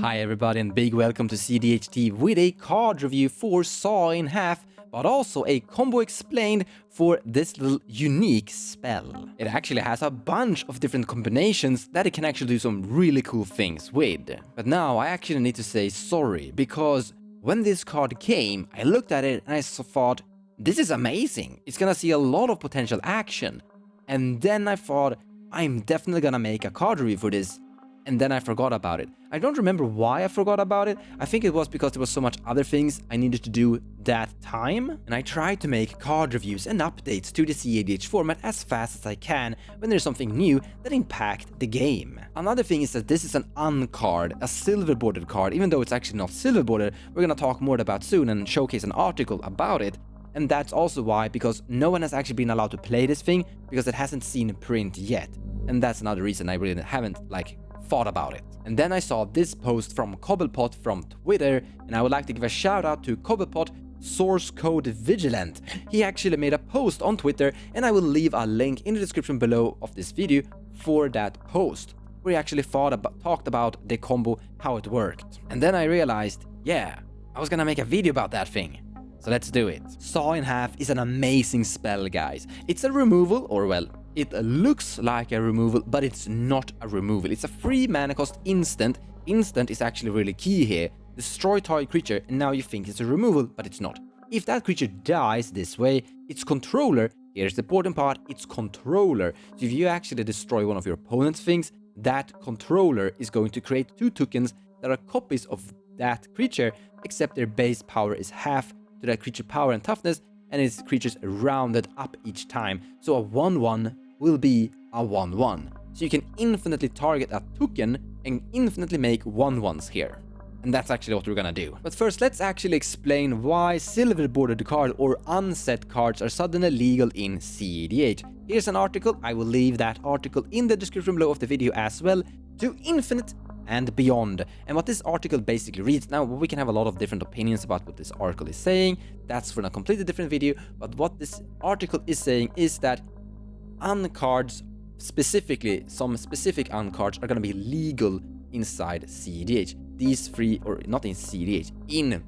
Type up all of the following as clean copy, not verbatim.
Hi everybody and big welcome to cEDH with a card review for Saw in Half, but also a combo explained for this little unique spell. It actually has a bunch of different combinations that it can actually do some really cool things with. But now I actually need to say sorry, because when this card came, I looked at it and I thought, this is amazing, it's gonna see a lot of potential action. And then I thought, I'm definitely gonna make a card review for this. And then I forgot about it. I don't remember why I forgot about it. I think it was because there was so much other things I needed to do that time. And I tried to make card reviews and updates to the cEDH format as fast as I can when there's something new that impact the game. Another thing is that this is an uncard, a silver bordered card. Even though it's actually not silver bordered, we're gonna talk more about soon and showcase an article about it. And that's also why, because no one has actually been allowed to play this thing because it hasn't seen print yet. And that's another reason I really haven't thought about it. And then I saw this post from Cobblepot from Twitter, and I would like to give a shout out to Cobblepot Source Code Vigilant. He actually made a post on Twitter, and I will leave a link in the description below of this video for that post, where he actually talked about the combo, how it worked. And then I realized, yeah, I was gonna make a video about that thing. So let's do it. Saw in Half is an amazing spell, guys. It's a removal, or well, it looks like a removal, but it's not a removal. It's a free mana cost instant. Instant is actually really key here. Destroy target creature, and now you think it's a removal, but it's not. If that creature dies this way, its controller, here's the important part, its controller. So if you actually destroy one of your opponent's things, that controller is going to create 2 tokens that are copies of that creature, except their base power is half to that creature power and toughness, and its creatures rounded up each time. So a 1/1 will be a 1/1. So you can infinitely target a token and infinitely make 1/1s here. And that's actually what we're gonna do. But first, let's actually explain why silver bordered card or unset cards are suddenly legal in cEDH. Here's an article. I will leave that article in the description below of the video as well, to infinite and beyond. And what this article basically reads, now we can have a lot of different opinions about what this article is saying, that's for a completely different video, but what this article is saying is that uncards, specifically some specific uncards, are going to be legal inside cEDH. These 3, or not in cEDH, in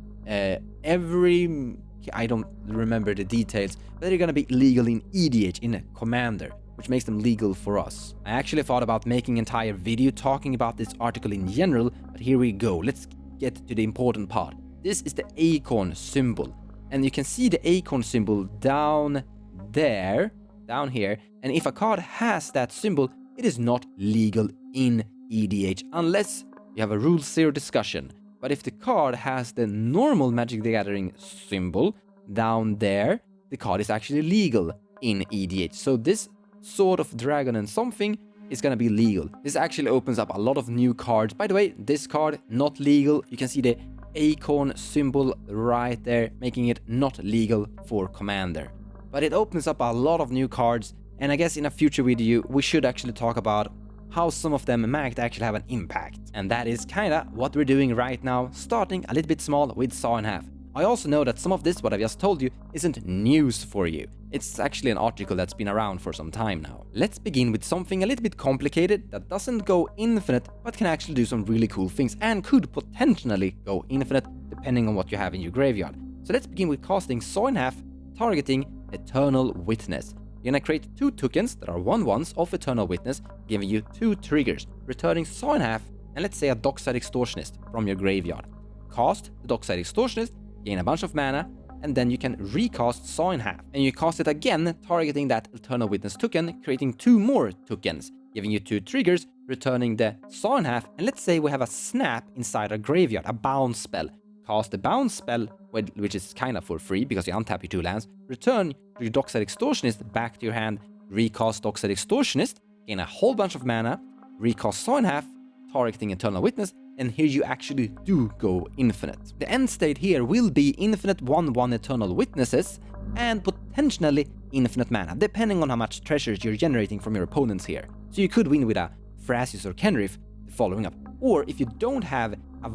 every, I don't remember the details, but they're going to be legal in EDH, in a Commander, which makes them legal for us. I actually thought about making an entire video talking about this article in general, but here we go. Let's get to the important part. This is the acorn symbol, and you can see the acorn symbol down there, down here, and if a card has that symbol, it is not legal in EDH unless you have a Rule 0 discussion. But if the card has the normal Magic the Gathering symbol down there, the card is actually legal in EDH. So this sort of dragon and something is gonna be legal. This actually opens up a lot of new cards. By the way, this card not legal. You can see the acorn symbol right there, making it not legal for Commander. But it opens up a lot of new cards, and I guess in a future video we should actually talk about how some of them might actually have an impact. And that is kinda what we're doing right now, starting a little bit small with Saw in Half. I also know that some of this, what I've just told you, isn't news for you. It's actually an article that's been around for some time now. Let's begin with something a little bit complicated that doesn't go infinite, but can actually do some really cool things and could potentially go infinite depending on what you have in your graveyard. So let's begin with casting Saw in Half, targeting Eternal Witness. You're gonna create 2 tokens that are 1/1s of Eternal Witness, giving you 2 triggers, returning Saw in Half, and let's say a Dockside Extortionist from your graveyard. Cast the Dockside Extortionist, gain a bunch of mana, and then you can recast Saw in Half. And you cast it again, targeting that Eternal Witness token, creating 2 more tokens, giving you 2 triggers, returning the Saw in Half, and let's say we have a Snap inside our graveyard, a bounce spell. Cast the bounce spell, which is kind of for free because you untap your 2 lands, return your Dockside Extortionist back to your hand, recast Dockside Extortionist, gain a whole bunch of mana, recast Saw in Half, targeting Eternal Witness, and here you actually do go infinite. The end state here will be infinite 1/1 Eternal Witnesses and potentially infinite mana, depending on how much treasures you're generating from your opponents here. So you could win with a Thrasius or Kenrith following up. Or if you don't have a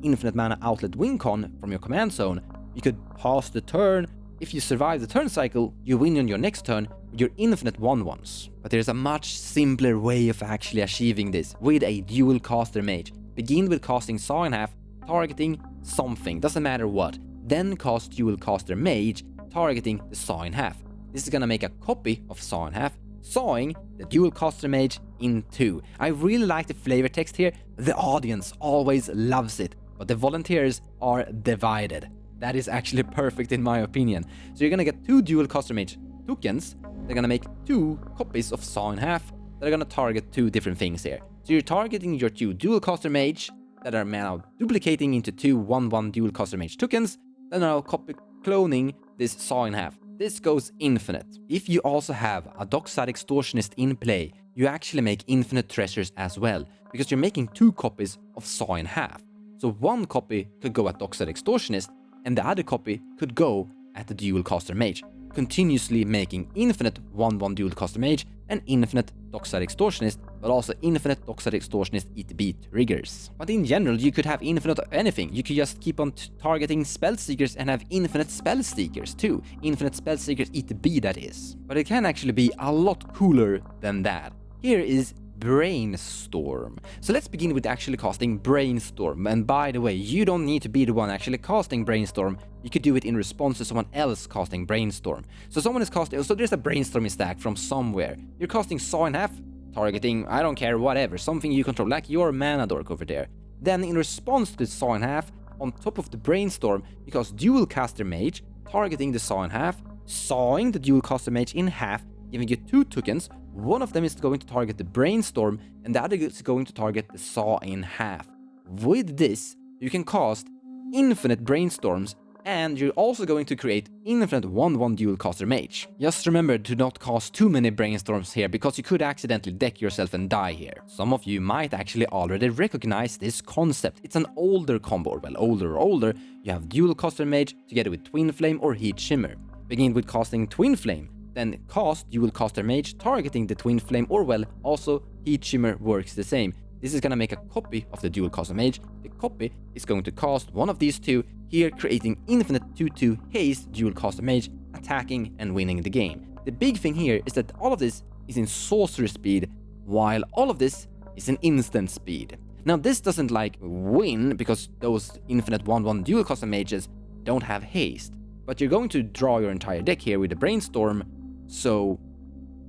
infinite mana outlet win con from your command zone, you could pass the turn. If you survive the turn cycle, you win on your next turn with your infinite 1/1s. But there's a much simpler way of actually achieving this with a dual caster mage. begin with casting Saw in Half, targeting something, doesn't matter what. Then cast Dual Caster Mage, targeting the Saw in Half. This is gonna make a copy of Saw in Half, sawing the Dual Caster Mage in two. I really like the flavor text here. The audience always loves it, but the volunteers are divided. That is actually perfect in my opinion. So you're gonna get two Dual Caster Mage tokens. They're gonna make two copies of Saw in Half that are gonna target two different things here. So you're targeting your two Dual Caster Mage that are now duplicating into two 1/1 Dual Caster Mage tokens, then now cloning this Saw in Half. This goes infinite. If you also have a Dockside Extortionist in play, you actually make infinite treasures as well, because you're making two copies of Saw in Half. So one copy could go at Dockside Extortionist, and the other copy could go at the Dual Caster Mage, continuously making infinite 1/1 Dual Caster Mage and infinite Dockside Extortionist, but also infinite Dockside Extortionist ETB triggers. But in general, you could have infinite anything. You could just keep on targeting Spellseekers and have infinite Spellseekers too. Infinite Spellseekers ETB, that is. But it can actually be a lot cooler than that. Here is Brainstorm. So let's begin with actually casting Brainstorm. And by the way, you don't need to be the one actually casting Brainstorm. You could do it in response to someone else casting Brainstorm. So someone is casting, so there's a Brainstorming stack from somewhere. You're casting Saw in Half, targeting, I don't care, whatever, something you control, like your Mana Dork over there. Then in response to Saw in Half, on top of the Brainstorm, you cast Dual Caster Mage, targeting the Saw in Half, sawing the Dual Caster Mage in half, giving you two tokens. One of them is going to target the Brainstorm, and the other is going to target the Saw in Half. With this, you can cast infinite Brainstorms, and you're also going to create infinite 1/1 Dual Caster Mage. Just remember to not cast too many Brainstorms here, because you could accidentally deck yourself and die here. Some of you might actually already recognize this concept. It's an older combo, well, older. You have Dual Caster Mage together with Twin Flame or Heat Shimmer. Begin with casting Twin Flame, then cast Dual Caster Mage targeting the Twin Flame, or well, also Heat Shimmer works the same. This is gonna make a copy of the Dual Caster Mage. The copy is going to cast one of these two, here creating infinite 2/2 haste Dual Caster Mage, attacking and winning the game. The big thing here is that all of this is in sorcery speed, while all of this is in instant speed. Now this doesn't like win, because those infinite 1/1 Dual Caster Mages don't have haste. But you're going to draw your entire deck here with the Brainstorm, so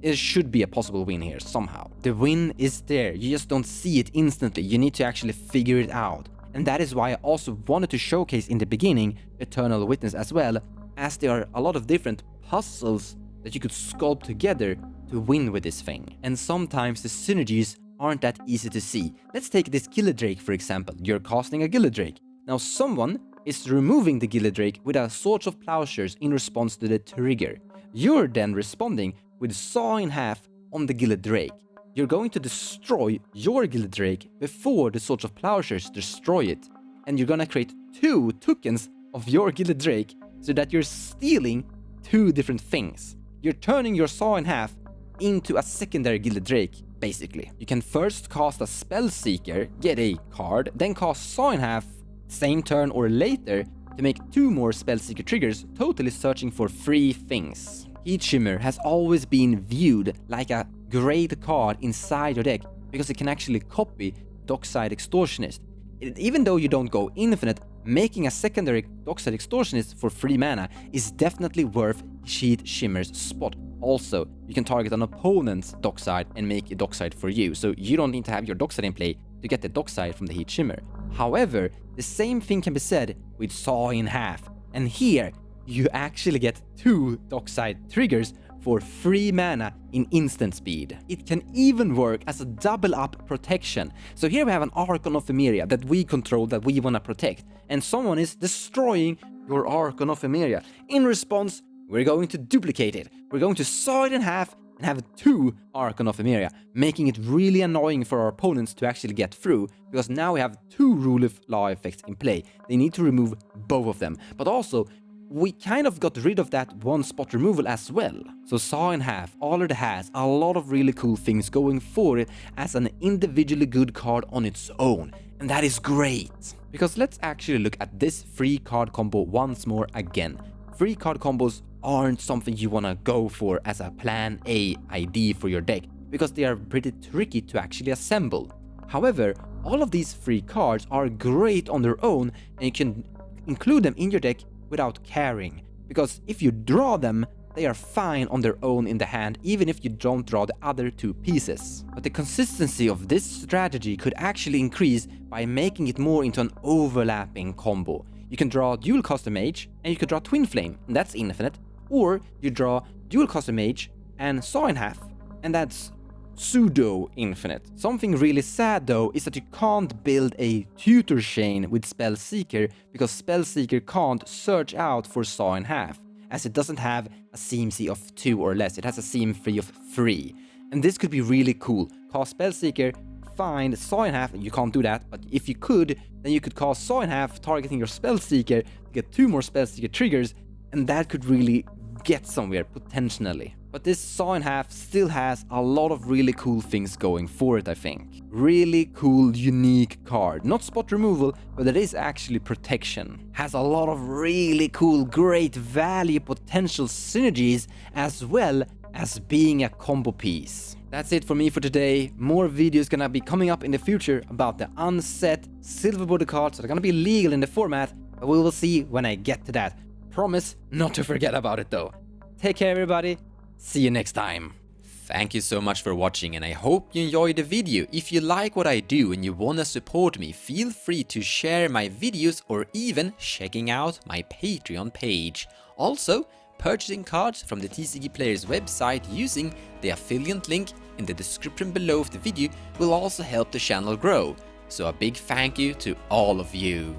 it should be a possible win here somehow. The win is there, you just don't see it instantly, you need to actually figure it out. And that is why I also wanted to showcase in the beginning Eternal Witness as well, as there are a lot of different puzzles that you could sculpt together to win with this thing. And sometimes the synergies aren't that easy to see. Let's take this Gillidrake for example. You're casting a Gillidrake. Now someone is removing the Gillidrake with a Swords of Plowshares in response to the trigger. You're then responding with Saw in Half on the Gillidrake. You're going to destroy your Gillidrake before the Swords of Plowshares destroy it. And you're gonna create two tokens of your Gillidrake so that you're stealing two different things. You're turning your Saw in Half into a secondary Gillidrake, basically. You can first cast a Spellseeker, get a card, then cast Saw in Half, same turn or later, to make two more Spellseeker triggers, totally searching for three things. Heat Shimmer has always been viewed like a great card inside your deck, because it can actually copy Dockside Extortionist. Even though you don't go infinite, making a secondary Dockside Extortionist for 3 mana is definitely worth Heat Shimmer's spot. Also, you can target an opponent's Dockside and make a Dockside for you, so you don't need to have your Dockside in play to get the Dockside from the Heat Shimmer. However, the same thing can be said with Saw in Half, and here you actually get 2 Dockside triggers for 3 mana in instant speed. It can even work as a double up protection. So here we have an Archon of Emeria that we control, that we want to protect, and someone is destroying your Archon of Emeria. In response, we're going to duplicate it. We're going to saw it in half and have 2 Archon of Emeria, making it really annoying for our opponents to actually get through, because now we have 2 Rule of Law effects in play. They need to remove both of them, but also we kind of got rid of that 1 spot removal as well. So Saw in Half already has a lot of really cool things going for it as an individually good card on its own, and that is great. Because let's actually look at this 3 card combo once more again. 3 card combos aren't something you want to go for as a plan A idea for your deck, because they are pretty tricky to actually assemble. However, All of these free cards are great on their own, and you can include them in your deck without caring, because if you draw them, they are fine on their own in the hand, even if you don't draw the other two pieces. But the consistency of this strategy could actually increase by making it more into an overlapping combo. You can draw dual cost mage, and you can draw twin flame, and that's infinite, or you draw dual cost mage and saw in half, and that's pseudo infinite. Something really sad though is that you can't build a tutor chain with Spellseeker, because Spellseeker can't search out for saw in half, as it doesn't have a CMC of 2 or less. It has a CM3 of 3. And this could be really cool. Cast Spellseeker, find saw in half, you can't do that, but if you could, then you could cast saw in half, targeting your Spellseeker, get 2 more Spellseeker triggers, and that could really get somewhere, potentially. But this saw in half still has a lot of really cool things going for it, I think. Really cool, unique card. Not spot removal, but it is actually protection. Has a lot of really cool, great value potential synergies, as well as being a combo piece. That's it for me for today. More videos gonna be coming up in the future about the unset silver border cards that are gonna be legal in the format, but we will see when I get to that. Promise not to forget about it though. Take care everybody. See you next time. Thank you so much for watching, and I hope you enjoyed the video. If you like what I do and you wanna support me, feel free to share my videos or even checking out my Patreon page. Also, purchasing cards from the TCG Players website using the affiliate link in the description below of the video will also help the channel grow. So a big thank you to all of you.